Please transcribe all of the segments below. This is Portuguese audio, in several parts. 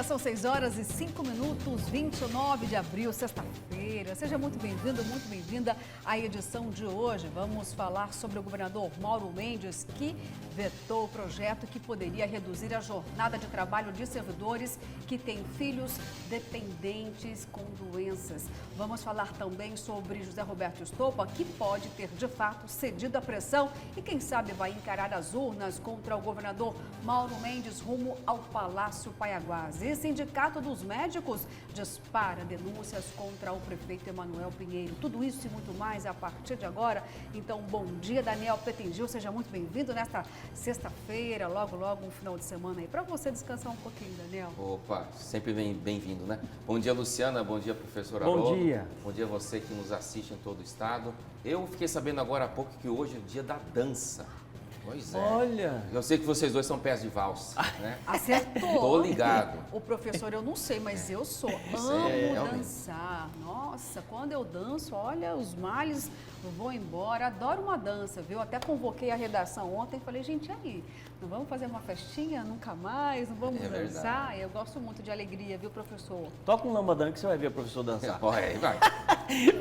dia, são 6 horas e 5 minutos, 29 de abril, sexta-feira. Seja muito bem-vindo, muito bem-vinda à edição de hoje. Vamos falar sobre o governador Mauro Mendes, que vetou o projeto que poderia reduzir a jornada de trabalho de servidores que têm filhos dependentes com doenças. Vamos falar também sobre José Roberto Estopa, que pode ter, de fato, cedido à pressão e, quem sabe, vai encarar as urnas contra o governador Mauro Mendes rumo ao Palácio Paiaguás. E Sindicato dos Médicos dispara denúncias contra o prefeito Emanuel Pinheiro. Tudo isso e muito mais a partir de agora. Então, bom dia, Daniel Petengil. Seja muito bem-vindo nesta sexta-feira, logo um final de semana aí, para você descansar um pouquinho, Daniel. Opa, sempre bem-vindo, né? Bom dia, Luciana. Bom dia, professor Haroldo. Bom dia. Bom dia a você que nos assiste em todo o estado. Eu fiquei sabendo agora há pouco que hoje é o dia da dança. Pois é. Olha. Eu sei que vocês dois são pés de valsa, né? Acertou. Tô ligado. O professor, eu não sei, mas eu sou. Amo dançar. Nossa, quando eu danço, olha, os males vão embora. Adoro uma dança, viu? Até convoquei a redação ontem e falei, gente, aí, não vamos fazer uma festinha nunca mais? Não vamos dançar? Verdade. Eu gosto muito de alegria, viu, professor? Toca um lambadão que você vai ver o professor dançar. Olha aí, vai.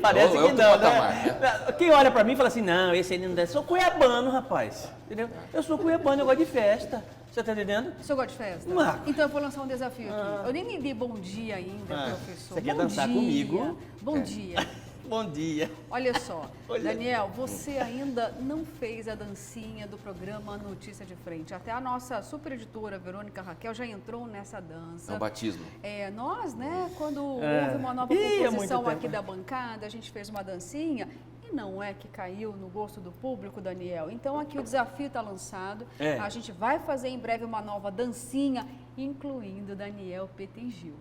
Parece Eu que não, patamar, né? Quem olha pra mim fala assim, não, esse aí não dança. Eu sou cuiabano, rapaz. Entendeu? Eu sou cuiabano, eu gosto de festa. Você tá entendendo? O senhor gosta de festa? Marco. Então eu vou lançar um desafio aqui. Eu nem lhe dei bom dia ainda, professor. Você quer Bom dançar dia. comigo? Bom dia. Bom dia. Olha só, Olha. Daniel, você ainda não fez a dancinha do programa Notícia de Frente. Até a nossa super editora, Verônica Raquel, já entrou nessa dança. É o batismo. Nós, né, quando houve uma nova composição muito aqui tempo. da bancada, a gente fez uma dancinha e não é que caiu no gosto do público, Daniel. Então aqui o desafio está lançado. A gente vai fazer em breve uma nova dancinha, incluindo Daniel Petengil.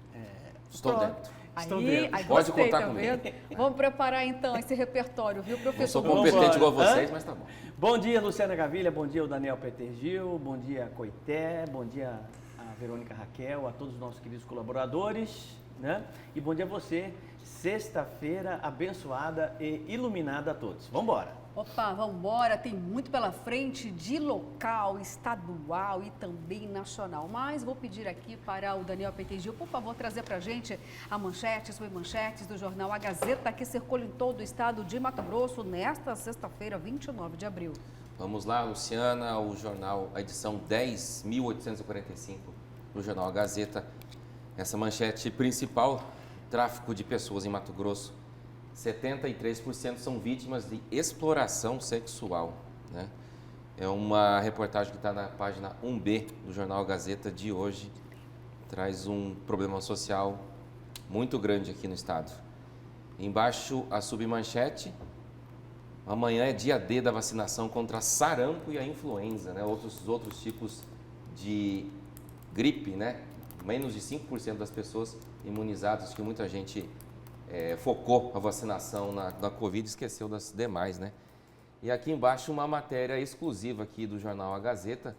Estou dentro. Estou dentro. Aí Pode gostei, contar tá comigo. vendo? Vamos preparar então esse repertório, viu, Não professor? sou competente igual Vambora. vocês, mas tá bom. Bom dia, Luciana Gavilha. Bom dia, o Daniel Petengil. Bom dia, Coité. Bom dia, a Verônica Raquel, a todos os nossos queridos colaboradores, né? E bom dia a você. Sexta-feira abençoada e iluminada a todos. Vamos embora. Opa, vamos embora. Tem muito pela frente de local, estadual e também nacional. Mas vou pedir aqui para o Daniel Petengil, por favor, trazer para a gente a manchetes, submanchetes do jornal A Gazeta, que circula em todo o estado de Mato Grosso nesta sexta-feira, 29 de abril. Vamos lá, Luciana, o jornal, a edição 10.845 do jornal A Gazeta. Essa manchete principal, tráfico de pessoas em Mato Grosso. 73% são vítimas de exploração sexual, né? É uma reportagem que está na página 1B do jornal A Gazeta de hoje. Traz um problema social muito grande aqui no estado. Embaixo, a submanchete. Amanhã é dia D da vacinação contra sarampo e a influenza, né? Outros tipos de gripe, né? Menos de 5% das pessoas imunizadas, que muita gente focou a vacinação na Covid e esqueceu das demais, né? E aqui embaixo uma matéria exclusiva aqui do jornal A Gazeta,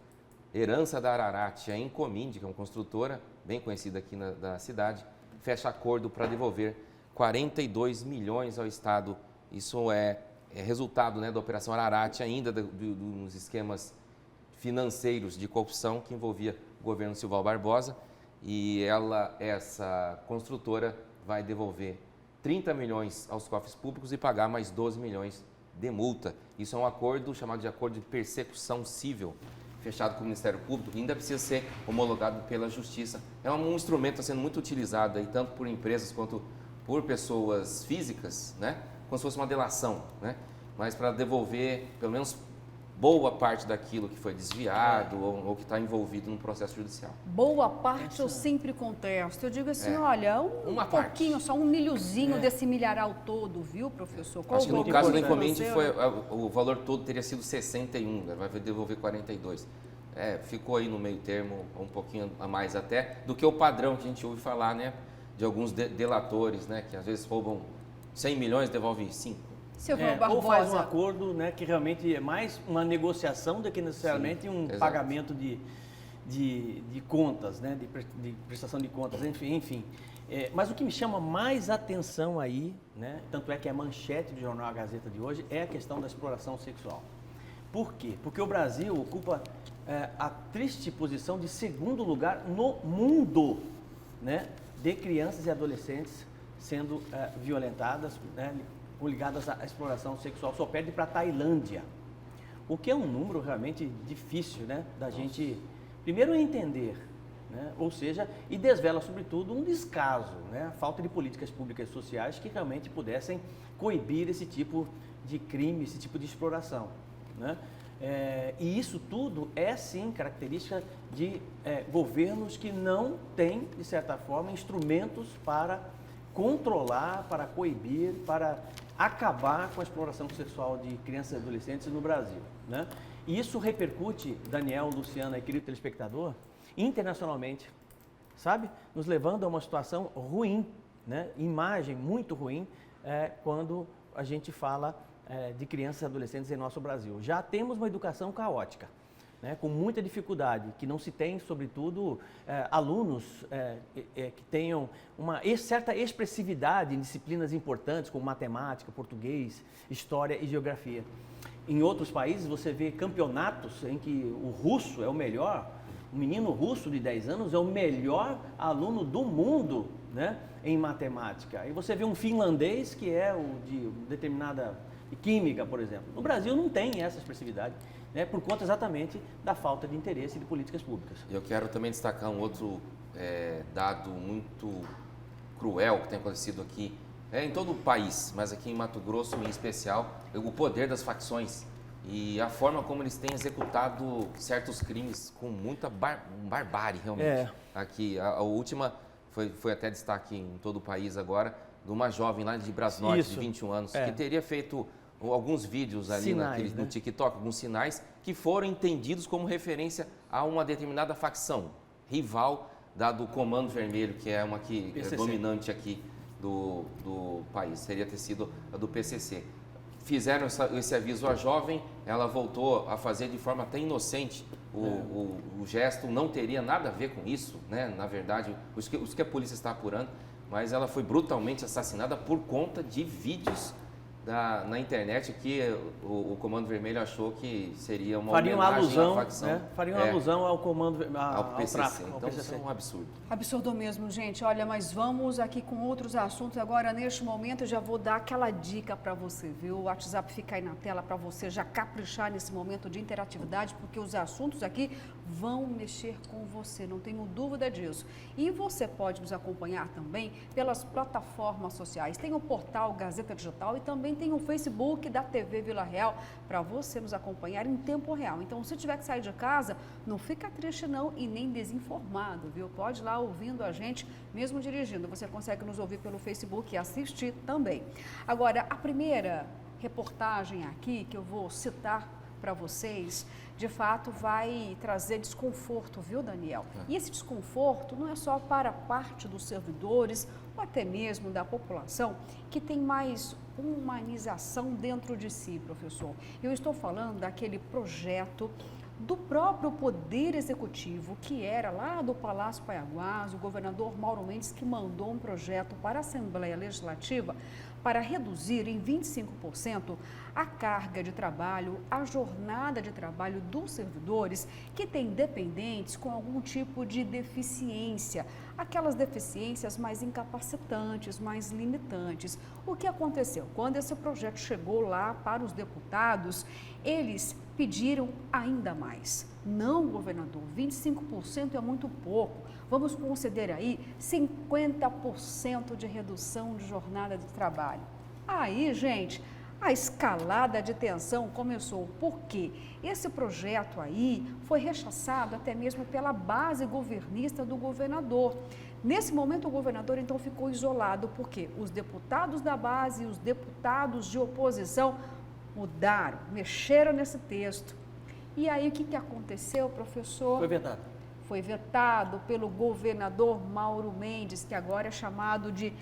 herança da Ararate, a Incominde, que é uma construtora bem conhecida aqui da cidade, fecha acordo para devolver 42 milhões ao Estado. Isso é resultado, né, da Operação Ararate, ainda dos esquemas financeiros de corrupção que envolvia o governo Silval Barbosa, e essa construtora vai devolver 30 milhões aos cofres públicos e pagar mais 12 milhões de multa. Isso é um acordo chamado de acordo de persecução civil, fechado com o Ministério Público, e ainda precisa ser homologado pela Justiça. É um instrumento que está sendo muito utilizado aí, tanto por empresas quanto por pessoas físicas, né? Como se fosse uma delação, né? Mas para devolver pelo menos boa parte daquilo que foi desviado ou que está envolvido no processo judicial. Boa parte eu sempre contesto. Eu digo assim, olha, Uma pouquinho, parte. só um milhozinho desse milharal todo, viu, professor? Qual Acho que no o caso da valor Incominde financeiro? o valor todo teria sido 61, né? Vai devolver 42. Ficou aí no meio termo, um pouquinho a mais até, do que o padrão que a gente ouve falar, né? De alguns delatores, né? Que às vezes roubam 100 milhões, devolve 5. Silvio Ou faz um Barbosa. acordo, né, que realmente é mais uma negociação do que necessariamente um exato. pagamento de contas, né, de prestação de contas, enfim. Mas o que me chama mais atenção aí, né, tanto é que a manchete do jornal A Gazeta de hoje é a questão da exploração sexual. Por quê? Porque o Brasil ocupa a triste posição de segundo lugar no mundo né, de crianças e adolescentes sendo violentadas, né, ou ligadas à exploração sexual. Só perde para a Tailândia, o que é um número realmente difícil, né, da gente primeiro entender, né, ou seja, e desvela sobretudo um descaso, né, a falta de políticas públicas e sociais que realmente pudessem coibir esse tipo de crime, esse tipo de exploração, né? E isso tudo é sim característica de governos que não têm, de certa forma, instrumentos para controlar, para coibir, para acabar com a exploração sexual de crianças e adolescentes no Brasil, né? E isso repercute, Daniel, Luciana e querido telespectador, internacionalmente, sabe? Nos levando a uma situação ruim, né? Imagem muito ruim quando a gente fala de crianças e adolescentes em nosso Brasil. Já temos uma educação caótica, né, com muita dificuldade, que não se tem, sobretudo, alunos que tenham uma certa expressividade em disciplinas importantes, como matemática, português, história e geografia. Em outros países, você vê campeonatos em que o russo é o melhor, o menino russo de 10 anos é o melhor aluno do mundo, né, em matemática. E você vê um finlandês que é o de determinada química, por exemplo. No Brasil não tem essa expressividade, né, por conta exatamente da falta de interesse de políticas públicas. Eu quero também destacar um outro dado muito cruel que tem acontecido aqui, em todo o país, mas aqui em Mato Grosso em especial, o poder das facções e a forma como eles têm executado certos crimes com muita barbárie, realmente. Aqui, a última foi até destaque em todo o país agora, de uma jovem lá de Brasnorte, de 21 anos, que teria feito alguns vídeos ali no TikTok, alguns sinais que foram entendidos como referência a uma determinada facção rival do Comando Vermelho, que é uma que é dominante aqui do país, teria ter sido a do PCC. Fizeram esse aviso à jovem, ela voltou a fazer de forma até inocente. O gesto não teria nada a ver com isso, né? Na verdade, os que a polícia está apurando, mas ela foi brutalmente assassinada por conta de vídeos na internet que o Comando Vermelho achou que seria uma homenagem à facção. Né? Faria uma alusão ao Comando ao PCC. tráfico, então isso é um absurdo. Absurdo mesmo, gente. Olha, mas vamos aqui com outros assuntos. Agora, neste momento, eu já vou dar aquela dica para você, viu? O WhatsApp fica aí na tela para você já caprichar nesse momento de interatividade, porque os assuntos aqui vão mexer com você, não tenho dúvida disso. E você pode nos acompanhar também pelas plataformas sociais. Tem o portal Gazeta Digital e também tem o Facebook da TV Vila Real para você nos acompanhar em tempo real. Então, se tiver que sair de casa, não fica triste não e nem desinformado, viu? Pode ir lá ouvindo a gente, mesmo dirigindo. Você consegue nos ouvir pelo Facebook e assistir também. Agora, a primeira reportagem aqui que eu vou citar para vocês, de fato vai trazer desconforto, viu, Daniel? E esse desconforto não é só para parte dos servidores ou até mesmo da população que tem mais humanização dentro de si, professor. Eu estou falando daquele projeto do próprio Poder Executivo, que era lá do Palácio Paiaguás, o governador Mauro Mendes, que mandou um projeto para a Assembleia Legislativa para reduzir em 25% a carga de trabalho, a jornada de trabalho dos servidores que têm dependentes com algum tipo de deficiência, aquelas deficiências mais incapacitantes, mais limitantes. O que aconteceu? Quando esse projeto chegou lá para os deputados, eles pediram ainda mais. Não, governador, 25% é muito pouco. Vamos conceder aí 50% de redução de jornada de trabalho. Aí, gente, a escalada de tensão começou. Por quê? Esse projeto aí foi rechaçado até mesmo pela base governista do governador. Nesse momento, o governador, então, ficou isolado, porque os deputados da base e os deputados de oposição mudaram, mexeram nesse texto. E aí, o que aconteceu, professor? Foi vetado. Foi vetado pelo governador Mauro Mendes, que agora é chamado de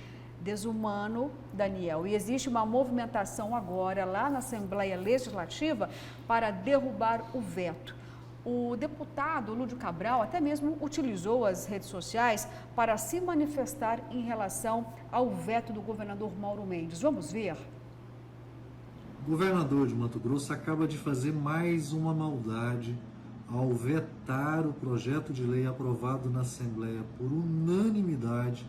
desumano, Daniel. E existe uma movimentação agora lá na Assembleia Legislativa para derrubar o veto. O deputado Lúdio Cabral até mesmo utilizou as redes sociais para se manifestar em relação ao veto do governador Mauro Mendes. Vamos ver? O governador de Mato Grosso acaba de fazer mais uma maldade ao vetar o projeto de lei aprovado na Assembleia por unanimidade maldade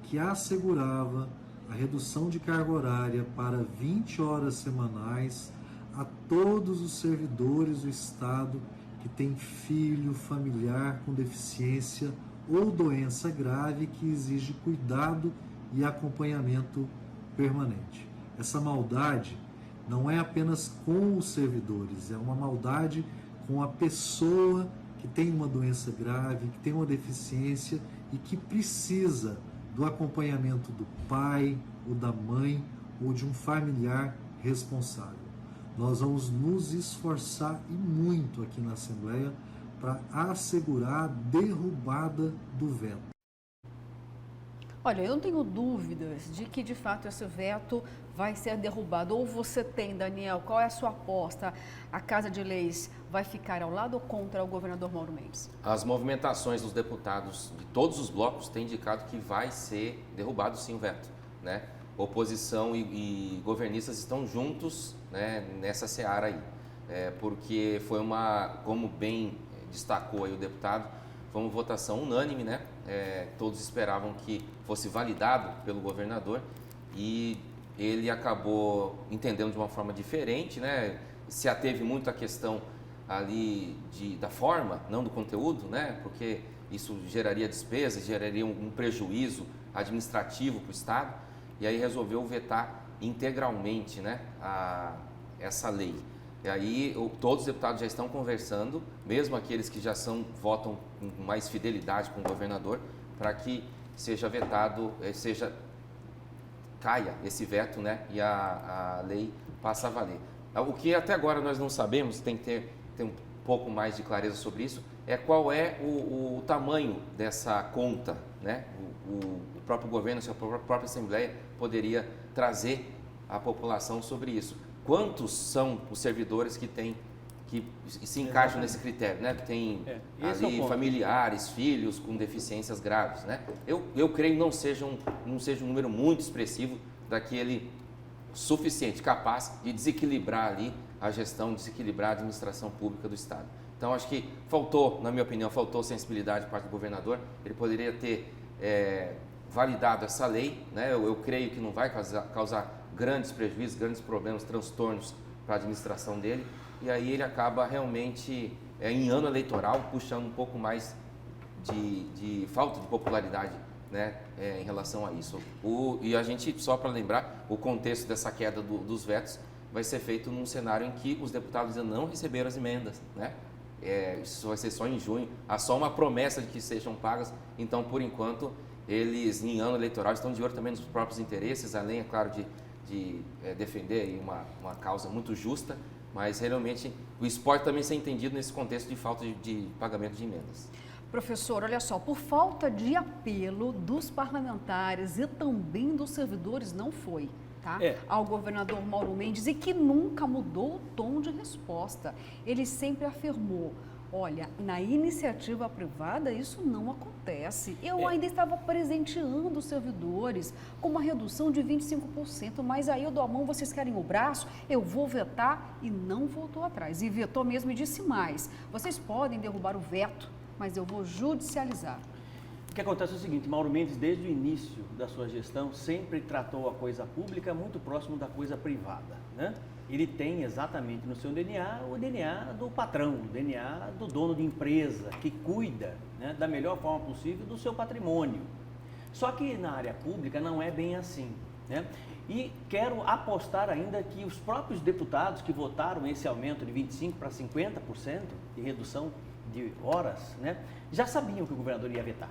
que assegurava a redução de carga horária para 20 horas semanais a todos os servidores do Estado que têm filho, familiar com deficiência ou doença grave que exige cuidado e acompanhamento permanente. Essa maldade não é apenas com os servidores, é uma maldade com a pessoa que tem uma doença grave, que tem uma deficiência e que precisa do acompanhamento do pai ou da mãe ou de um familiar responsável. Nós vamos nos esforçar e muito aqui na Assembleia para assegurar a derrubada do veto. Olha, eu não tenho dúvidas de que, de fato, esse veto vai ser derrubado. Ou você tem, Daniel, qual é a sua aposta? A Casa de Leis vai ficar ao lado ou contra o governador Mauro Mendes? As movimentações dos deputados de todos os blocos têm indicado que vai ser derrubado sim o veto, né? Oposição e governistas estão juntos, né, nessa seara aí, porque foi como bem destacou aí o deputado, foi uma votação unânime, né? Todos esperavam que fosse validado pelo governador e ele acabou entendendo de uma forma diferente, né? Se ateve muito à questão ali da forma, não do conteúdo, né? Porque isso geraria despesas, geraria um prejuízo administrativo para o Estado. E aí resolveu vetar integralmente, né, essa lei. E aí todos os deputados já estão conversando, mesmo aqueles que já votam com mais fidelidade com o governador, para que seja vetado, caia esse veto, né, e a lei passe a valer. O que até agora nós não sabemos, tem que ter um pouco mais de clareza sobre isso, é qual é o tamanho dessa conta, né? O próprio governo, a própria Assembleia poderia trazer à população sobre isso. Quantos são os servidores que se encaixam nesse critério, né? Tem ali familiares, filhos com deficiências graves, né? Eu creio que não seja um número muito expressivo daquele suficiente, capaz de desequilibrar ali a gestão, desequilibrar a administração pública do Estado. Então, acho que na minha opinião, faltou sensibilidade por parte do governador. Ele poderia ter validado essa lei, né? Eu creio que não vai causar grandes prejuízos, grandes problemas, transtornos para a administração dele. E aí ele acaba realmente, em ano eleitoral, puxando um pouco mais de falta de popularidade, né, em relação a isso. E a gente, só para lembrar, o contexto dessa queda dos vetos vai ser feito num cenário em que os deputados ainda não receberam as emendas, né? Isso vai ser só em junho. Há só uma promessa de que sejam pagas. Então, por enquanto, eles, em ano eleitoral, estão de olho também nos próprios interesses, além, é claro, de defender aí uma causa muito justa, mas realmente o esporte também ser entendido nesse contexto de falta de pagamento de emendas. Professor, olha só, por falta de apelo dos parlamentares e também dos servidores, não foi, tá? Ao governador Mauro Mendes, e que nunca mudou o tom de resposta. Ele sempre afirmou: olha, na iniciativa privada isso não acontece. Eu ainda estava presenteando os servidores com uma redução de 25%, mas aí eu dou a mão, vocês querem o braço, eu vou vetar, e não voltou atrás. E vetou mesmo e disse mais: vocês podem derrubar o veto, mas eu vou judicializar. O que acontece é o seguinte: Mauro Mendes, desde o início da sua gestão, sempre tratou a coisa pública muito próximo da coisa privada, né? Ele tem exatamente no seu DNA o DNA do patrão, o DNA do dono de empresa, que cuida, né, da melhor forma possível do seu patrimônio. Só que na área pública não é bem assim, né? E quero apostar ainda que os próprios deputados que votaram esse aumento de 25% para 50% de redução de horas, né, já sabiam que o governador ia vetar.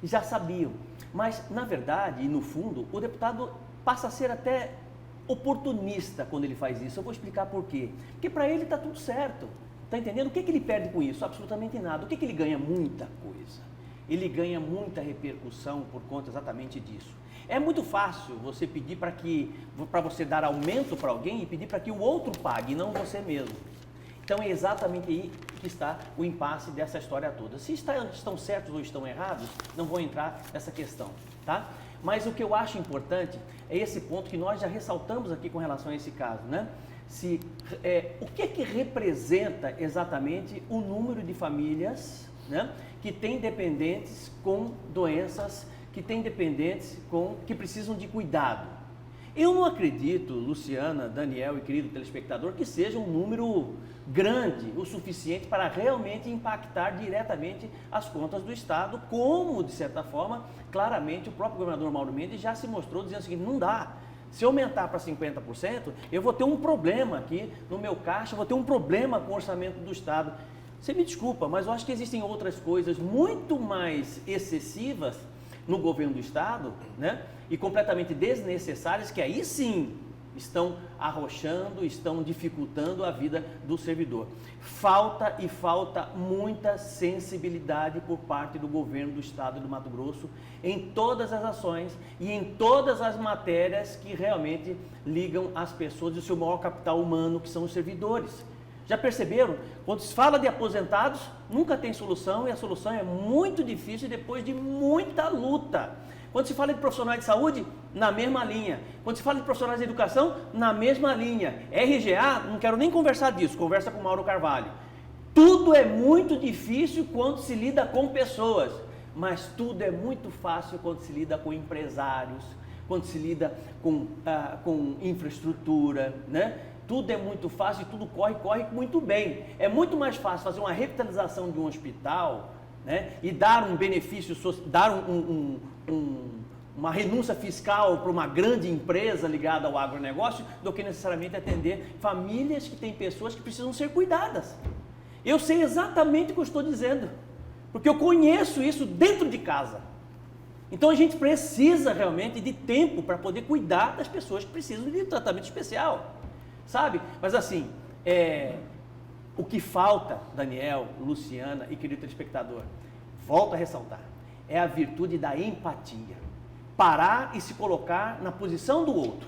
Já sabiam. Mas, na verdade e no fundo, o deputado passa a ser até oportunista quando ele faz isso. Eu vou explicar por quê. Porque para ele está tudo certo. Está entendendo? O que ele perde com isso? Absolutamente nada. O que ele ganha? Muita coisa. Ele ganha muita repercussão por conta exatamente disso. É muito fácil você pedir para você dar aumento para alguém e pedir para que o outro pague, não você mesmo. Então é exatamente aí que está o impasse dessa história toda. Se estão certos ou estão errados, não vou entrar nessa questão, tá? Mas o que eu acho importante é esse ponto que nós já ressaltamos aqui com relação a esse caso, né? O que representa exatamente o número de famílias, né, que têm dependentes com doenças que têm dependentes que precisam de cuidado. Eu não acredito, Luciana, Daniel e querido telespectador, que seja um número grande o suficiente para realmente impactar diretamente as contas do Estado, como, de certa forma, claramente o próprio governador Mauro Mendes já se mostrou dizendo o seguinte: não dá. Se aumentar para 50%, eu vou ter um problema aqui no meu caixa, vou ter um problema com o orçamento do Estado. Você me desculpa, mas eu acho que existem outras coisas muito mais excessivas no governo do Estado, né? E completamente desnecessárias, que aí sim estão arrochando, estão dificultando a vida do servidor. Falta muita sensibilidade por parte do governo do Estado do Mato Grosso em todas as ações e em todas as matérias que realmente ligam as pessoas e o seu maior capital humano, que são os servidores. Já perceberam? Quando se fala de aposentados, nunca tem solução, e a solução é muito difícil depois de muita luta. Quando se fala de profissionais de saúde, na mesma linha. Quando se fala de profissionais de educação, na mesma linha. RGA, não quero nem conversar disso, conversa com o Mauro Carvalho. Tudo é muito difícil quando se lida com pessoas, mas tudo é muito fácil quando se lida com empresários, quando se lida com infraestrutura, né? Tudo é muito fácil e tudo corre muito bem. É muito mais fácil fazer uma revitalização de um hospital, né, e dar um benefício, dar uma renúncia fiscal para uma grande empresa ligada ao agronegócio, do que necessariamente atender famílias que têm pessoas que precisam ser cuidadas. Eu sei exatamente o que eu estou dizendo, porque eu conheço isso dentro de casa. Então a gente precisa realmente de tempo para poder cuidar das pessoas que precisam de tratamento especial, sabe? Mas assim, o que falta, Daniel, Luciana e querido telespectador, volto a ressaltar, é a virtude da empatia. Parar e se colocar na posição do outro.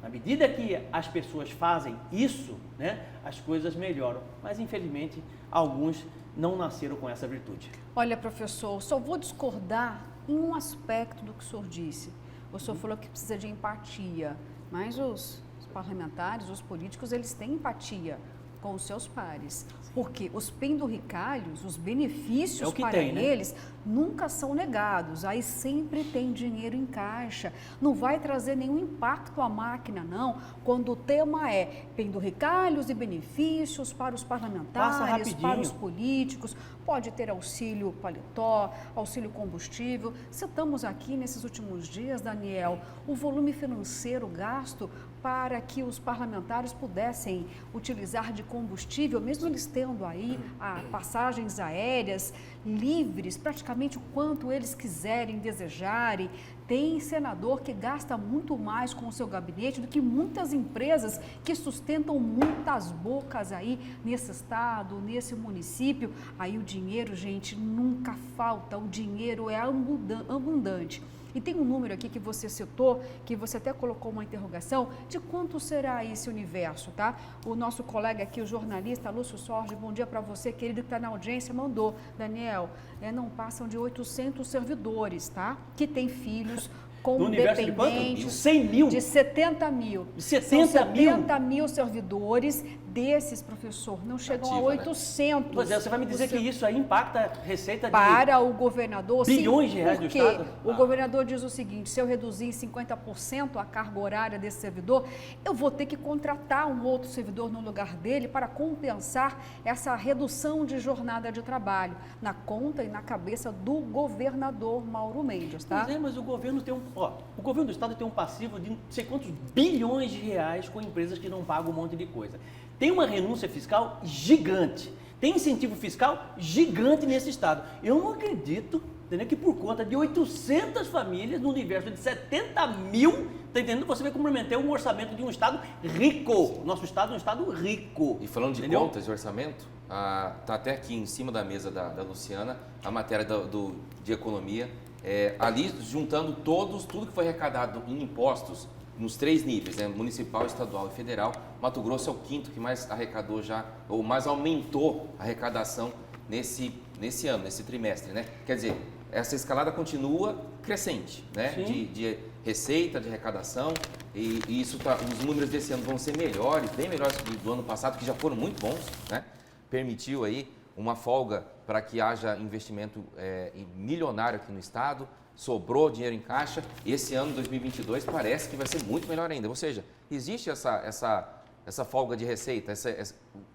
Na medida que as pessoas fazem isso, né, as coisas melhoram. Mas, infelizmente, alguns não nasceram com essa virtude. Olha, professor, só vou discordar em um aspecto do que o senhor disse. O senhor falou que precisa de empatia, mas os parlamentares, os políticos, eles têm empatia com os seus pares, porque os penduricalhos, os benefícios para eles, nunca são negados, aí sempre tem dinheiro em caixa, não vai trazer nenhum impacto à máquina não, quando o tema é penduricalhos e benefícios para os parlamentares, para os políticos, pode ter auxílio paletó, auxílio combustível. Citamos aqui nesses últimos dias, Daniel, o volume financeiro gasto para que os parlamentares pudessem utilizar de combustível, mesmo eles tendo aí passagens aéreas livres, praticamente o quanto eles quiserem, desejarem. Tem senador que gasta muito mais com o seu gabinete do que muitas empresas que sustentam muitas bocas aí nesse estado, nesse município. Aí o dinheiro, gente, nunca falta, o dinheiro é abundante. E tem um número aqui que você citou, que você até colocou uma interrogação, de quanto será esse universo, tá? O nosso colega aqui, o jornalista Lúcio Sorge, bom dia para você, querido, que está na audiência, mandou. Daniel, não passam de 800 servidores, tá? Que tem filhos com dependentes de 100 mil? De 70 mil. De 70 mil servidores. Desses, professor, não chegam a 800. Pois é, você vai me dizer que isso aí impacta a receita para o governador, bilhões de reais do Estado? Porque o governador diz o seguinte: se eu reduzir em 50% a carga horária desse servidor, eu vou ter que contratar um outro servidor no lugar dele para compensar essa redução de jornada de trabalho, na conta e na cabeça do governador Mauro Mendes, tá? Pois é, mas o governo tem o governo do Estado tem um passivo de não sei quantos bilhões de reais com empresas que não pagam um monte de coisa. Tem uma renúncia fiscal gigante, tem incentivo fiscal gigante nesse estado. Eu não acredito, entendeu, que por conta de 800 famílias no universo de 70 mil, tá entendendo? Você vai comprometer um orçamento de um estado rico. Nosso estado é um estado rico. E falando de contas de orçamento, tá até aqui em cima da mesa da Luciana a matéria de economia, ali juntando tudo que foi arrecadado em impostos, nos 3 níveis, né? Municipal, estadual e federal. Mato Grosso é o 5º que mais arrecadou ou mais aumentou a arrecadação nesse ano, nesse trimestre, né? Quer dizer, essa escalada continua crescente, né? De receita, de arrecadação, e isso os números desse ano vão ser melhores, bem melhores do ano passado, que já foram muito bons, né? Permitiu aí uma folga para que haja investimento milionário aqui no estado. sobrou dinheiro em caixa. Esse ano, 2022, parece que vai ser muito melhor ainda. Ou seja, existe essa folga de receita,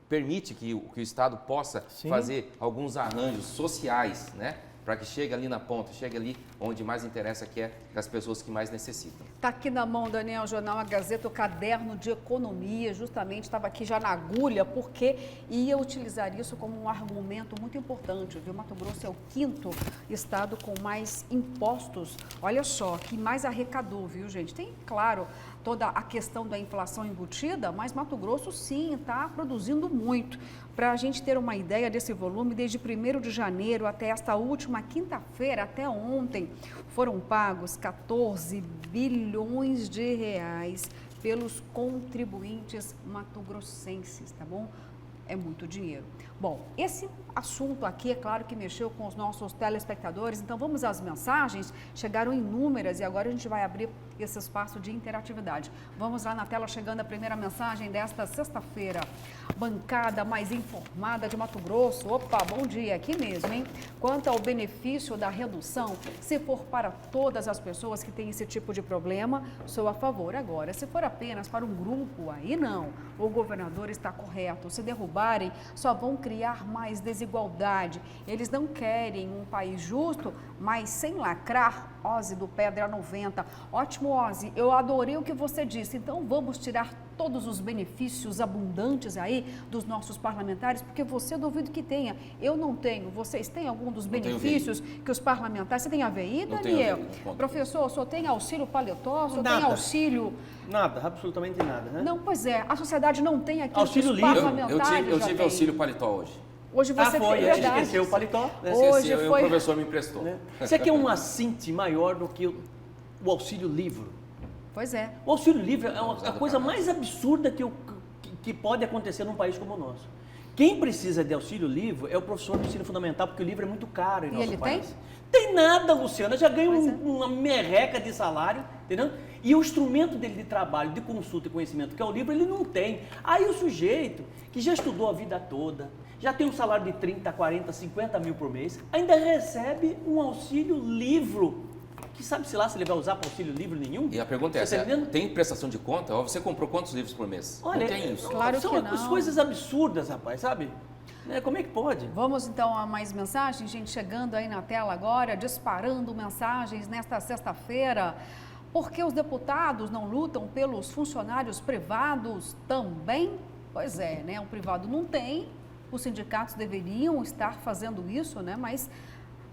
permite que o Estado possa fazer alguns arranjos sociais, né? Para que chegue ali na ponta, chegue ali onde mais interessa, que é das pessoas que mais necessitam. Está aqui na mão, Daniel, Jornal A Gazeta, o caderno de economia, justamente estava aqui já na agulha, porque ia utilizar isso como um argumento muito importante, viu? Mato Grosso é o 5º estado com mais impostos, olha só, que mais arrecadou, viu, gente? Tem, claro, toda a questão da inflação embutida, mas Mato Grosso, sim, está produzindo muito. Para a gente ter uma ideia desse volume, desde 1º de janeiro até esta última quinta-feira, até ontem, foram pagos 14 bilhões de reais pelos contribuintes matogrossenses, tá bom? É muito dinheiro. Bom, esse assunto aqui, é claro que mexeu com os nossos telespectadores, então vamos às mensagens, chegaram inúmeras e agora a gente vai abrir esse espaço de interatividade. Vamos lá na tela, chegando a primeira mensagem desta sexta-feira. Bancada mais informada de Mato Grosso. Opa, bom dia, aqui mesmo, hein? Quanto ao benefício da redução, se for para todas as pessoas que têm esse tipo de problema, sou a favor. Agora, se for apenas para um grupo, aí não. O governador está correto. Se derrubarem, só vão criar mais desigualdade. Eles não querem um país justo, mas sem lacrar. Ozzy do Pedra 90. Ótimo, Ozzy. Eu adorei o que você disse. Então, vamos tirar todos os benefícios abundantes aí dos nossos parlamentares, porque você duvido que tenha. Eu não tenho. Vocês têm algum dos benefícios que os parlamentares... Você tem AVI, Daniel? Professor, o senhor tem auxílio paletó? O senhor tem auxílio... Nada, absolutamente nada, né? Não, pois é. A sociedade não tem aqui auxílio os parlamentares. Eu tive auxílio paletó hoje. Hoje você foi, tem, verdade. Esqueceu o paletó. Né? Hoje o professor me emprestou. Né? Você quer um assinte maior do que o auxílio livre? Pois é. O auxílio livre é a coisa mais absurda que pode acontecer num país como o nosso. Quem precisa de auxílio livre é o professor do ensino fundamental, porque o livro é muito caro em nosso país. Tem nada, Luciana, já ganha uma merreca de salário, entendeu? E o instrumento dele de trabalho, de consulta e conhecimento, que é o livro, ele não tem. Aí o sujeito que já estudou a vida toda, já tem um salário de 30, 40, 50 mil por mês, ainda recebe um auxílio livro. Que sabe-se lá se ele vai usar para auxílio livre nenhum? E a pergunta é, tem prestação de conta? Ou você comprou quantos livros por mês? Olha, não tem isso. Claro são que não. coisas absurdas, rapaz, sabe? Como é que pode? Vamos então a mais mensagens, gente, chegando aí na tela agora, disparando mensagens nesta sexta-feira. Por que os deputados não lutam pelos funcionários privados também? Pois é, né? O privado não tem, os sindicatos deveriam estar fazendo isso, né? Mas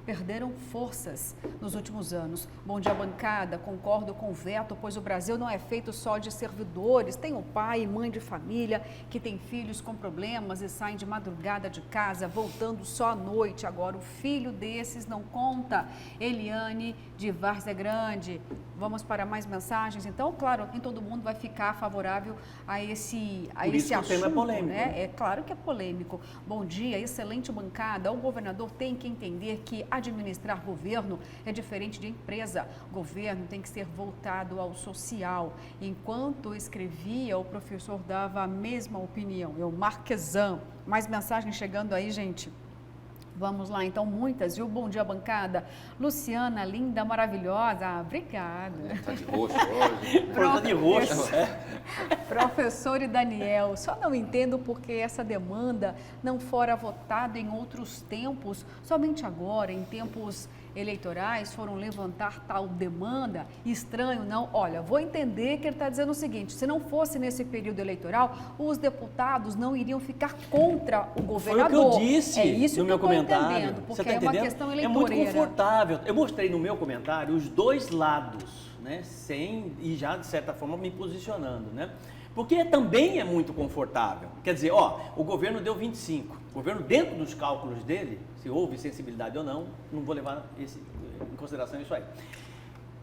perderam forças nos últimos anos. Bom dia, bancada. Concordo com o veto, pois o Brasil não é feito só de servidores. Tem o pai e mãe de família que tem filhos com problemas e saem de madrugada de casa, voltando só à noite. Agora, o filho desses não conta. Eliane de Várzea Grande. Vamos para mais mensagens. Então, claro, nem todo mundo vai ficar favorável a esse assunto. O tema é polêmico, né? É claro que é polêmico. Bom dia, excelente bancada. O governador tem que entender que administrar governo é diferente de empresa. Governo tem que ser voltado ao social. Enquanto escrevia, o professor dava a mesma opinião. Eu, Marquesan. Mais mensagens chegando aí, gente. Vamos lá, então, muitas, viu? Bom dia, bancada. Luciana, linda, maravilhosa. Obrigada. Está de roxo hoje. Está de roxo. Professor e Daniel, só não entendo porque essa demanda não fora votada em outros tempos. Somente agora, em tempos eleitorais, foram levantar tal demanda. Estranho, não? Olha, vou entender que ele está dizendo o seguinte, se não fosse nesse período eleitoral, os deputados não iriam ficar contra o governador. Foi o que eu disse isso no meu comentário. Porque Você tá é uma questão eleitoreira. É muito confortável. Eu mostrei no meu comentário os dois lados, né? E já, de certa forma, me posicionando, né? Porque também é muito confortável. Quer dizer, o governo deu 25. O governo, dentro dos cálculos dele, se houve sensibilidade ou não vou levar em consideração isso aí.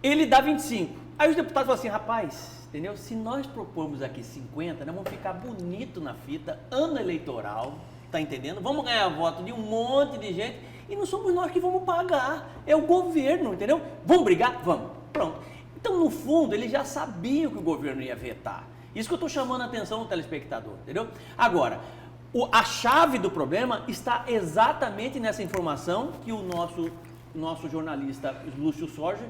Ele dá 25. Aí os deputados falam assim, rapaz, entendeu? Se nós propormos aqui 50, nós vamos ficar bonito na fita, ano eleitoral, tá entendendo? Vamos ganhar voto de um monte de gente e não somos nós que vamos pagar, é o governo, entendeu? Vamos brigar? Vamos. Pronto. Então, no fundo, eles já sabiam que o governo ia vetar. Isso que eu estou chamando a atenção do telespectador, entendeu? Agora, a chave do problema está exatamente nessa informação que o nosso nosso jornalista Lúcio Sorge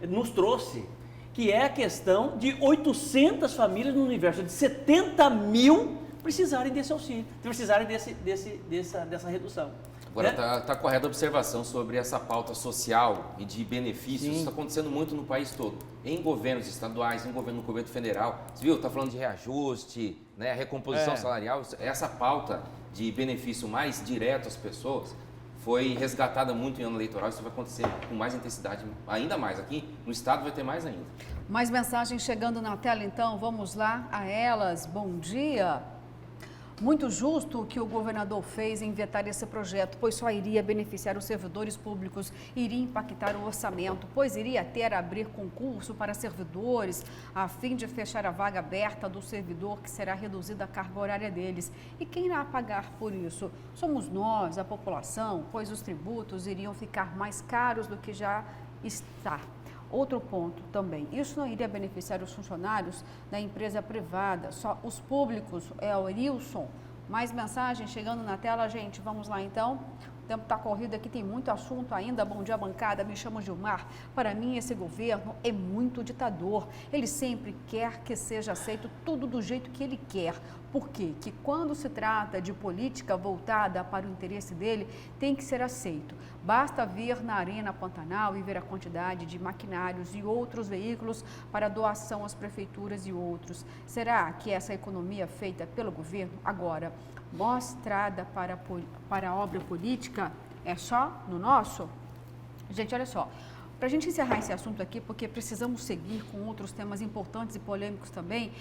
nos trouxe, que é a questão de 800 famílias no universo de 70 mil precisarem desse auxílio, precisarem dessa redução. Agora, está correta a observação sobre essa pauta social e de benefícios. Isso está acontecendo muito no país todo. Em governos estaduais, no governo federal. Você viu? Está falando de reajuste, né, recomposição salarial. Essa pauta de benefício mais direto às pessoas foi resgatada muito em ano eleitoral. Isso vai acontecer com mais intensidade, ainda mais. Aqui no estado vai ter mais ainda. Mais mensagens chegando na tela, então. Vamos lá a elas. Bom dia. Muito justo o que o governador fez em vetar esse projeto, pois só iria beneficiar os servidores públicos, iria impactar o orçamento, pois iria ter a abrir concurso para servidores, a fim de fechar a vaga aberta do servidor, que será reduzida a carga horária deles. E quem irá pagar por isso? Somos nós, a população, pois os tributos iriam ficar mais caros do que já está. Outro ponto também, isso não iria beneficiar os funcionários da empresa privada, só os públicos, é o Wilson. Mais mensagens chegando na tela, gente, vamos lá então. O tempo está corrido aqui, tem muito assunto ainda. Bom dia, bancada, me chamo Gilmar. Para mim, esse governo é muito ditador. Ele sempre quer que seja aceito tudo do jeito que ele quer. Por quê? Que quando se trata de política voltada para o interesse dele, tem que ser aceito. Basta vir na Arena Pantanal e ver a quantidade de maquinários e outros veículos para doação às prefeituras e outros. Será que essa economia feita pelo governo agora mostrada para a obra política é só no nosso? Gente, olha só, para a gente encerrar esse assunto aqui, porque precisamos seguir com outros temas importantes e polêmicos também,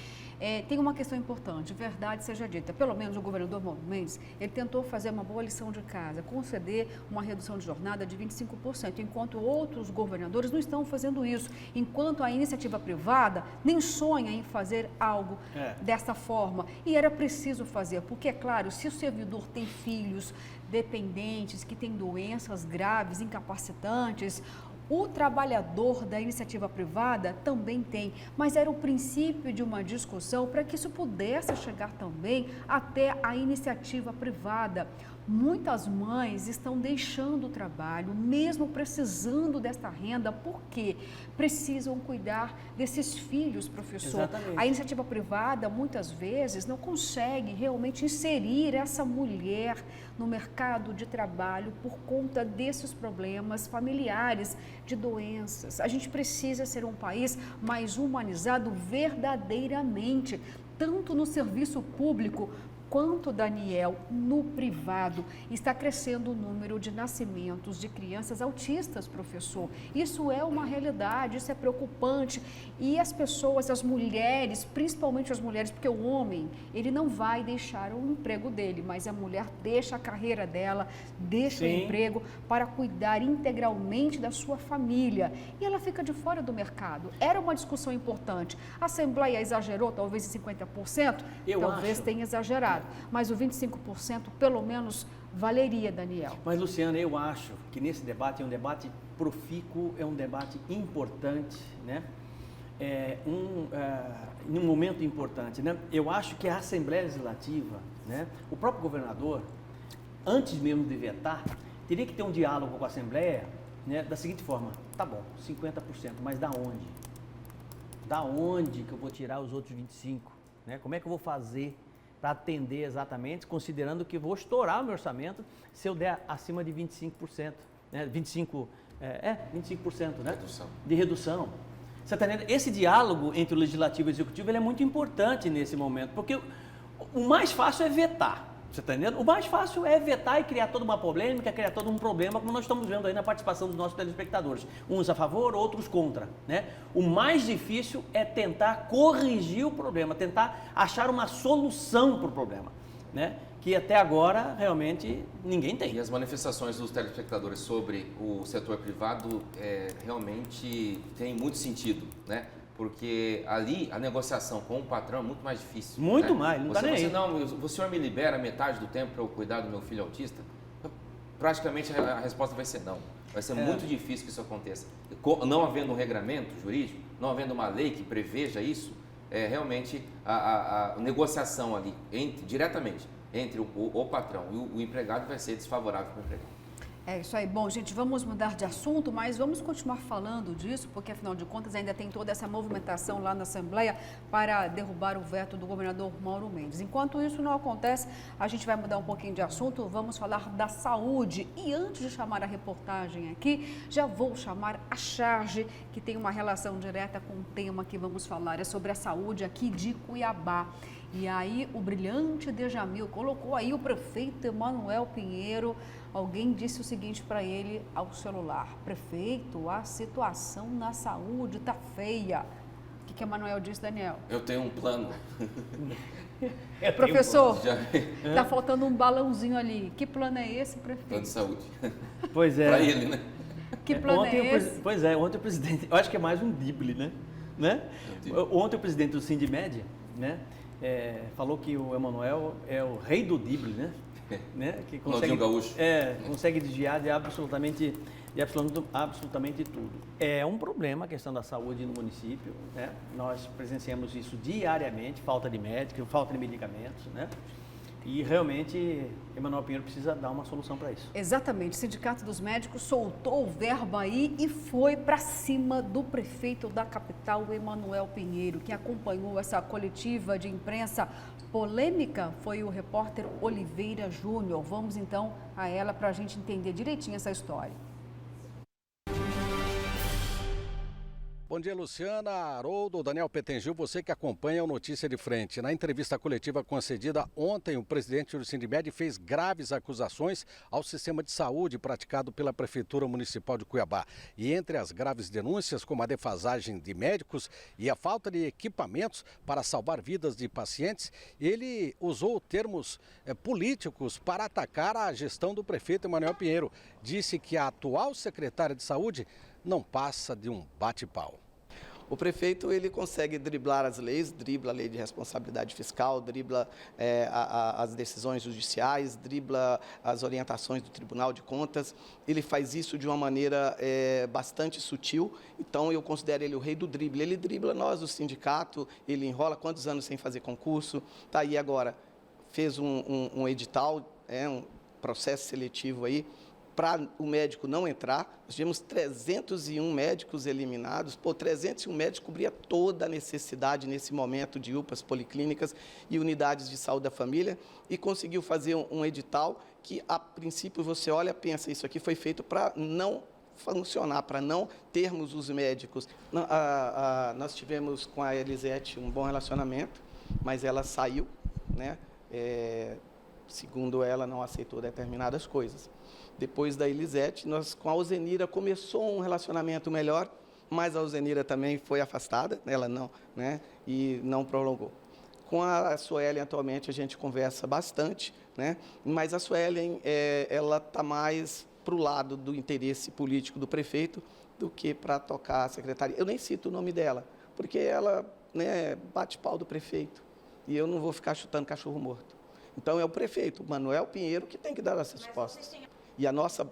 tem uma questão importante, verdade seja dita, pelo menos o governador Mauro Mendes, ele tentou fazer uma boa lição de casa, conceder uma redução de jornada de 25%, enquanto outros governadores não estão fazendo isso, enquanto a iniciativa privada nem sonha em fazer algo dessa forma. E era preciso fazer, porque é claro, se o servidor tem filhos dependentes, que têm doenças graves, incapacitantes, o trabalhador da iniciativa privada também tem, mas era o princípio de uma discussão para que isso pudesse chegar também até a iniciativa privada. Muitas mães estão deixando o trabalho, mesmo precisando desta renda, porque precisam cuidar desses filhos, professor. Exatamente. A iniciativa privada, muitas vezes, não consegue realmente inserir essa mulher no mercado de trabalho por conta desses problemas familiares, de doenças. A gente precisa ser um país mais humanizado verdadeiramente, tanto no serviço público quanto, Daniel, no privado. Está crescendo o número de nascimentos de crianças autistas, professor. Isso é uma realidade, isso é preocupante. E as pessoas, as mulheres, principalmente as mulheres, porque o homem, ele não vai deixar o emprego dele, mas a mulher deixa a carreira dela, deixa o emprego para cuidar integralmente da sua família. E ela fica de fora do mercado. Era uma discussão importante. A Assembleia exagerou, talvez em 50%? Talvez tenha exagerado. Mas o 25% pelo menos valeria, Daniel. Mas, Luciana, eu acho que nesse debate é um debate profícuo, é um debate importante, né? Num momento importante, né? Eu acho que a Assembleia Legislativa, né? O próprio governador, antes mesmo de vetar, teria que ter um diálogo com a Assembleia, né? Da seguinte forma: tá bom, 50%, mas da onde? Da onde que eu vou tirar os outros 25%? Né? Como é que eu vou fazer para atender exatamente, considerando que vou estourar o meu orçamento se eu der acima de 25%, né? 25%, né? De redução. Você está entendendo? Esse diálogo entre o Legislativo e o Executivo ele é muito importante nesse momento, porque o mais fácil é vetar. Você está entendendo? O mais fácil é vetar e criar toda uma polêmica, criar todo um problema, como nós estamos vendo aí na participação dos nossos telespectadores. Uns a favor, outros contra, né? O mais difícil é tentar corrigir o problema, tentar achar uma solução para o problema, né? Que até agora realmente ninguém tem. E as manifestações dos telespectadores sobre o setor privado realmente tem muito sentido, né? Porque ali a negociação com o patrão é muito mais difícil. Muito mais, não está nem aí. Não, o senhor me libera metade do tempo para eu cuidar do meu filho autista? Praticamente a resposta vai ser não. Vai ser muito difícil que isso aconteça. Não havendo um regramento jurídico, não havendo uma lei que preveja isso, realmente a negociação ali, diretamente, entre o patrão e o empregado vai ser desfavorável para o empregado. É isso aí. Bom, gente, vamos mudar de assunto, mas vamos continuar falando disso, porque afinal de contas ainda tem toda essa movimentação lá na Assembleia para derrubar o veto do governador Mauro Mendes. Enquanto isso não acontece, a gente vai mudar um pouquinho de assunto, vamos falar da saúde. E antes de chamar a reportagem aqui, já vou chamar a Charge, que tem uma relação direta com o tema que vamos falar, é sobre a saúde aqui de Cuiabá. E aí o brilhante Djamil colocou aí o prefeito Emanuel Pinheiro. Alguém disse o seguinte para ele ao celular: prefeito, a situação na saúde está feia. O que Emanuel disse, Daniel? Eu tenho um plano. Professor, está faltando um balãozinho ali. Que plano é esse, prefeito? Plano de saúde. Pois é. Para ele, né? Que plano é esse? Pois é, ontem o presidente, eu acho que é mais um drible, né? Ontem o presidente do Sindmed, né, falou que o Emanuel é o rei do drible, né? Que consegue desviar de absolutamente tudo. É um problema a questão da saúde no município, né? Nós presenciamos isso diariamente, falta de médicos, falta de medicamentos, né? E realmente, Emanuel Pinheiro precisa dar uma solução para isso. Exatamente. O Sindicato dos Médicos soltou o verbo aí e foi para cima do prefeito da capital, Emanuel Pinheiro. Quem acompanhou essa coletiva de imprensa polêmica foi o repórter Oliveira Júnior. Vamos então a ela para a gente entender direitinho essa história. Bom dia, Luciana, Haroldo, Daniel Petengil, você que acompanha o Notícia de Frente. Na entrevista coletiva concedida ontem, o presidente do Sindmed fez graves acusações ao sistema de saúde praticado pela Prefeitura Municipal de Cuiabá. E entre as graves denúncias, como a defasagem de médicos e a falta de equipamentos para salvar vidas de pacientes, ele usou termos políticos para atacar a gestão do prefeito Emanuel Pinheiro. Disse que a atual secretária de Saúde não passa de um bate-pau. O prefeito ele consegue driblar as leis, dribla a lei de responsabilidade fiscal, dribla as decisões judiciais, dribla as orientações do Tribunal de Contas. Ele faz isso de uma maneira bastante sutil, então eu considero ele o rei do drible. Ele dribla nós, o sindicato, ele enrola quantos anos sem fazer concurso, tá aí agora, fez um edital, um processo seletivo aí, para o médico não entrar. Nós tivemos 301 médicos eliminados. 301 médicos cobria toda a necessidade nesse momento de UPAs, policlínicas e unidades de saúde da família, e conseguiu fazer um edital que, a princípio, você olha e pensa, isso aqui foi feito para não funcionar, para não termos os médicos. Nós tivemos com a Elisete um bom relacionamento, mas ela saiu, né? Segundo ela, não aceitou determinadas coisas. Depois da Elisete, nós com a Alzenira começou um relacionamento melhor, mas a Alzenira também foi afastada, ela não, né, e não prolongou. Com a Suelen, atualmente, a gente conversa bastante, né, mas a Suelen, ela está mais para o lado do interesse político do prefeito do que para tocar a secretaria. Eu nem cito o nome dela, porque ela, né, bate pau do prefeito, e eu não vou ficar chutando cachorro morto. Então, é o prefeito, Emanuel Pinheiro, que tem que dar essas respostas. E a nossa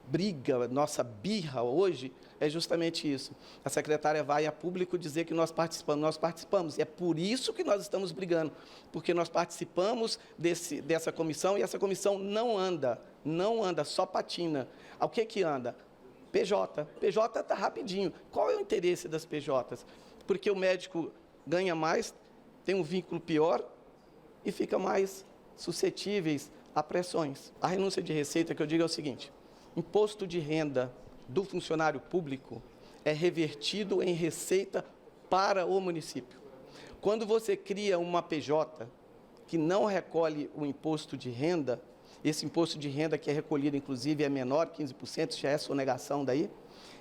briga, nossa birra hoje é justamente isso. A secretária vai a público dizer que nós participamos. E é por isso que nós estamos brigando, porque nós participamos dessa comissão e essa comissão não anda, só patina. O que anda? PJ. PJ está rapidinho. Qual é o interesse das PJs? Porque o médico ganha mais, tem um vínculo pior e fica mais suscetíveis a pressões. A renúncia de receita, que eu digo é o seguinte: imposto de renda do funcionário público é revertido em receita para o município. Quando você cria uma PJ que não recolhe o imposto de renda, esse imposto de renda que é recolhido, inclusive, é menor, 15%, já é sonegação daí,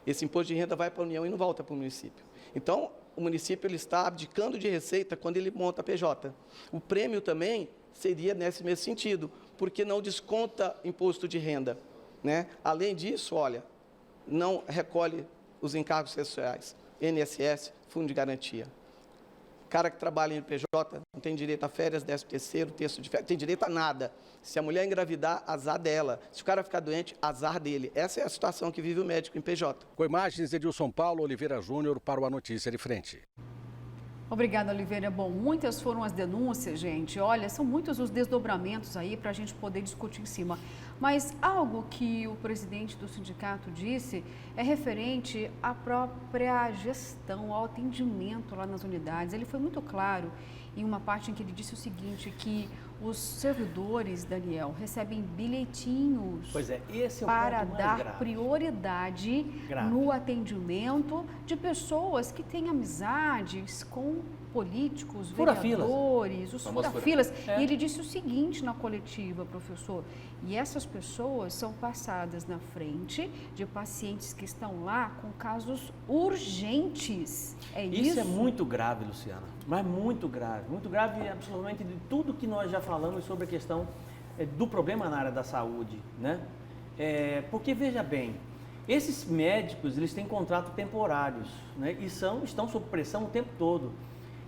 esse imposto de renda vai para a União e não volta para o município. Então, o município ele está abdicando de receita quando ele monta a PJ. O prêmio também seria nesse mesmo sentido, porque não desconta imposto de renda, né? Além disso, olha, não recolhe os encargos sociais, INSS, Fundo de Garantia. O cara que trabalha em PJ não tem direito a férias, 13º, terço de férias, tem direito a nada. Se a mulher engravidar, azar dela. Se o cara ficar doente, azar dele. Essa é a situação que vive o médico em PJ. Com imagens de Edilson Paulo Oliveira Júnior para o A Notícia de Frente. Obrigada, Oliveira. Bom, muitas foram as denúncias, gente. Olha, são muitos os desdobramentos aí para a gente poder discutir em cima. Mas algo que o presidente do sindicato disse é referente à própria gestão, ao atendimento lá nas unidades. Ele foi muito claro em uma parte em que ele disse o seguinte, que os servidores, Daniel, recebem bilhetinhos para dar prioridade no atendimento de pessoas que têm amizades com políticos, vereadores, os fura-filas. E ele disse o seguinte na coletiva, professor, e essas pessoas são passadas na frente de pacientes que estão lá com casos urgentes. É isso? Isso é muito grave, Luciana, mas muito grave absolutamente de tudo que nós já falamos sobre a questão do problema na área da saúde, né? Porque, veja bem, esses médicos, eles têm contratos temporários, né? E estão sob pressão o tempo todo.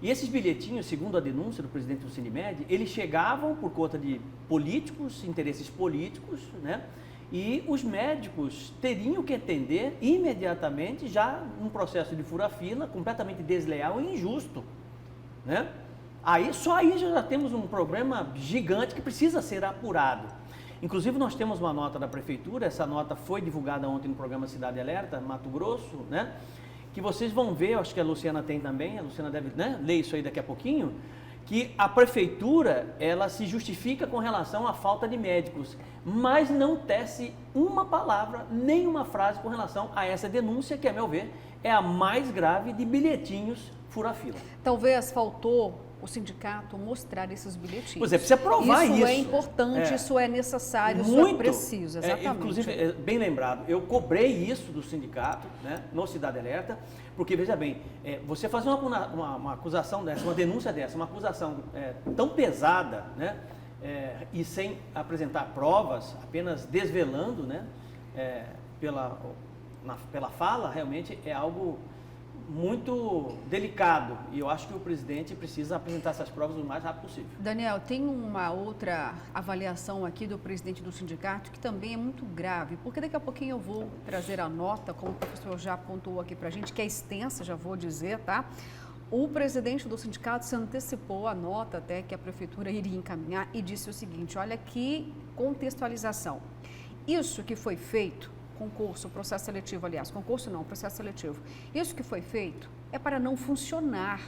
E esses bilhetinhos, segundo a denúncia do presidente do Sindmed, eles chegavam por conta de políticos, interesses políticos, né? E os médicos teriam que atender imediatamente já num processo de fura-fila completamente desleal e injusto, né? Só aí já temos um problema gigante que precisa ser apurado. Inclusive nós temos uma nota da prefeitura, essa nota foi divulgada ontem no programa Cidade Alerta, Mato Grosso, né? Que vocês vão ver, eu acho que a Luciana tem também, a Luciana deve, né, ler isso aí daqui a pouquinho, que a prefeitura, ela se justifica com relação à falta de médicos, mas não tece uma palavra, nem uma frase com relação a essa denúncia, que, a meu ver, é a mais grave de bilhetinhos fura-fila. Talvez faltou o sindicato mostrar esses bilhetinhos. Pois é, precisa provar isso. Isso é importante, isso é necessário, isso é preciso, exatamente. Inclusive, bem lembrado, eu cobrei isso do sindicato, né, no Cidade Alerta, porque, veja bem, você fazer uma acusação dessa, uma denúncia dessa, uma acusação tão pesada, né, e sem apresentar provas, apenas desvelando, né, pela fala, realmente é algo muito delicado, e eu acho que o presidente precisa apresentar essas provas o mais rápido possível. Daniel, tem uma outra avaliação aqui do presidente do sindicato que também é muito grave, porque daqui a pouquinho eu vou trazer a nota, como o professor já apontou aqui pra gente, que é extensa, já vou dizer, tá? O presidente do sindicato se antecipou a nota até que a prefeitura iria encaminhar e disse o seguinte, olha que contextualização, isso que foi feito, concurso, processo seletivo, aliás, concurso não, processo seletivo. Isso que foi feito é para não funcionar,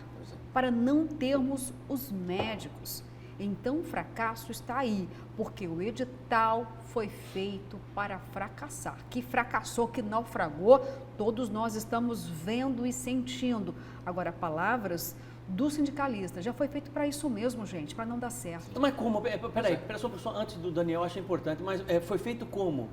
para não termos os médicos. Então o fracasso está aí, porque o edital foi feito para fracassar. Que fracassou, que naufragou, todos nós estamos vendo e sentindo. Agora, palavras do sindicalista, já foi feito para isso mesmo, gente, para não dar certo. Mas como? Peraí, só antes do Daniel, acho importante, mas foi feito como?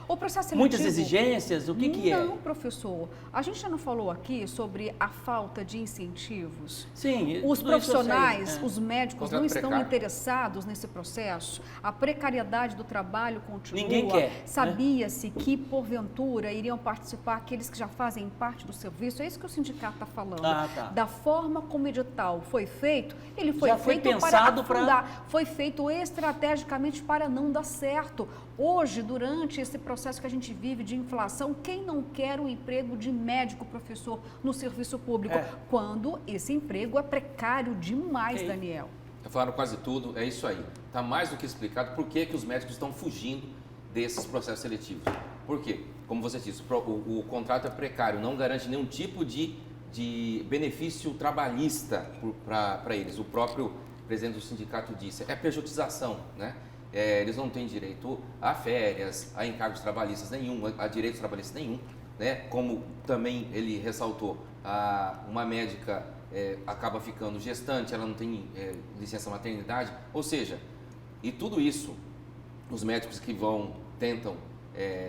O processo seletivo, muitas exigências? O que é? Não, professor. A gente já não falou aqui sobre a falta de incentivos? Sim. Os profissionais, os médicos não estão interessados nesse processo? A precariedade do trabalho continua? Ninguém quer. Sabia-se que, porventura, iriam participar aqueles que já fazem parte do serviço? É isso que o sindicato está falando. Tá. Da forma como o edital foi feito, ele foi feito pensado para afundar, foi feito estrategicamente para não dar certo. Hoje, durante esse processo que a gente vive de inflação, quem não quer um emprego de médico, professor, no serviço público? Quando esse emprego é precário demais, Daniel. Falaram quase tudo, é isso aí. Está mais do que explicado por que os médicos estão fugindo desses processos seletivos. Por quê? Como você disse, o contrato é precário, não garante nenhum tipo de benefício trabalhista para eles. O próprio presidente do sindicato disse, é pejotização, né? Eles não têm direito a férias, a encargos trabalhistas nenhum, a direitos trabalhistas nenhum, né? Como também ele ressaltou, uma médica acaba ficando gestante, ela não tem licença maternidade, ou seja, e tudo isso, os médicos que tentam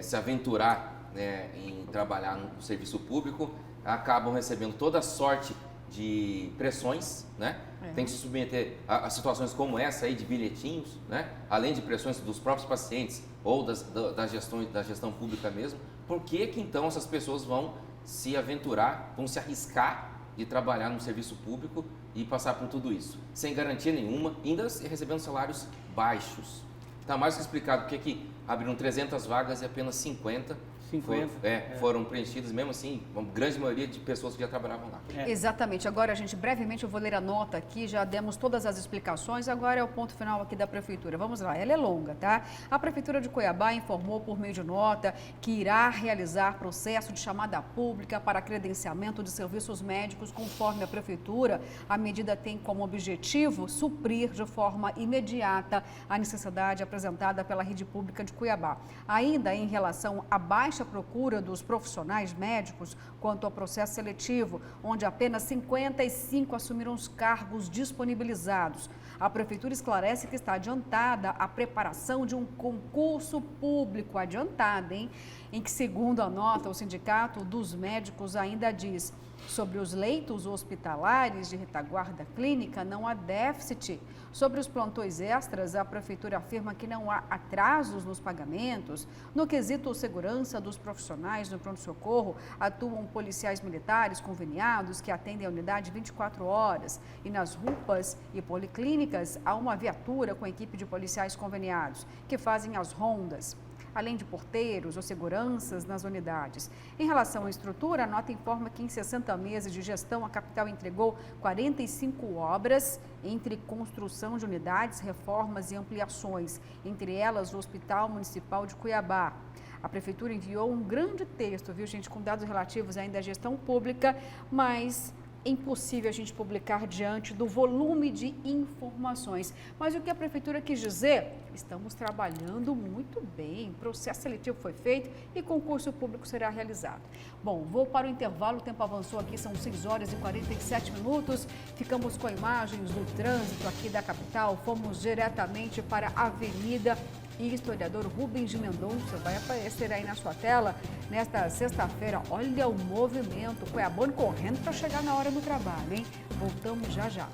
se aventurar, né, em trabalhar no serviço público, acabam recebendo toda sorte de pressões, né? Tem que se submeter a situações como essa aí de bilhetinhos, né? Além de pressões dos próprios pacientes ou da gestão pública mesmo. Por que então essas pessoas vão se aventurar, vão se arriscar de trabalhar no serviço público e passar por tudo isso? Sem garantia nenhuma, ainda recebendo salários baixos. Está mais que explicado porque que abriram 300 vagas e apenas 50 50. Foram preenchidos mesmo assim, uma grande maioria de pessoas que já trabalhavam lá. Exatamente. Agora, gente, brevemente eu vou ler a nota aqui, já demos todas as explicações, agora é o ponto final aqui da Prefeitura. Vamos lá, ela é longa, tá? A Prefeitura de Cuiabá informou por meio de nota que irá realizar processo de chamada pública para credenciamento de serviços médicos conforme a Prefeitura. A medida tem como objetivo suprir de forma imediata a necessidade apresentada pela rede pública de Cuiabá. Ainda em relação à baixa procura dos profissionais médicos quanto ao processo seletivo, onde apenas 55 assumiram os cargos disponibilizados. A Prefeitura esclarece que está adiantada a preparação de um concurso público, em que, segundo a nota, o Sindicato dos Médicos ainda diz: sobre os leitos hospitalares de retaguarda clínica, não há déficit. Sobre os plantões extras, a Prefeitura afirma que não há atrasos nos pagamentos. No quesito segurança dos profissionais no pronto-socorro, atuam policiais militares conveniados que atendem a unidade 24 horas. E nas UPAs e policlínicas, há uma viatura com equipe de policiais conveniados que fazem as rondas, além de porteiros ou seguranças nas unidades. Em relação à estrutura, a nota informa que em 60 meses de gestão, a capital entregou 45 obras, entre construção de unidades, reformas e ampliações, entre elas o Hospital Municipal de Cuiabá. A Prefeitura enviou um grande texto, viu, gente, com dados relativos ainda à gestão pública, mas é impossível a gente publicar diante do volume de informações. Mas o que a Prefeitura quis dizer? Estamos trabalhando muito bem, processo seletivo foi feito e concurso público será realizado. Bom, vou para o intervalo, o tempo avançou aqui, são 6 horas e 47 minutos. Ficamos com imagens do trânsito aqui da capital, fomos diretamente para a Avenida e historiador Rubens de Mendonça vai aparecer aí na sua tela nesta sexta-feira. Olha o movimento, Cuiabano correndo para chegar na hora do trabalho, hein? Voltamos já já.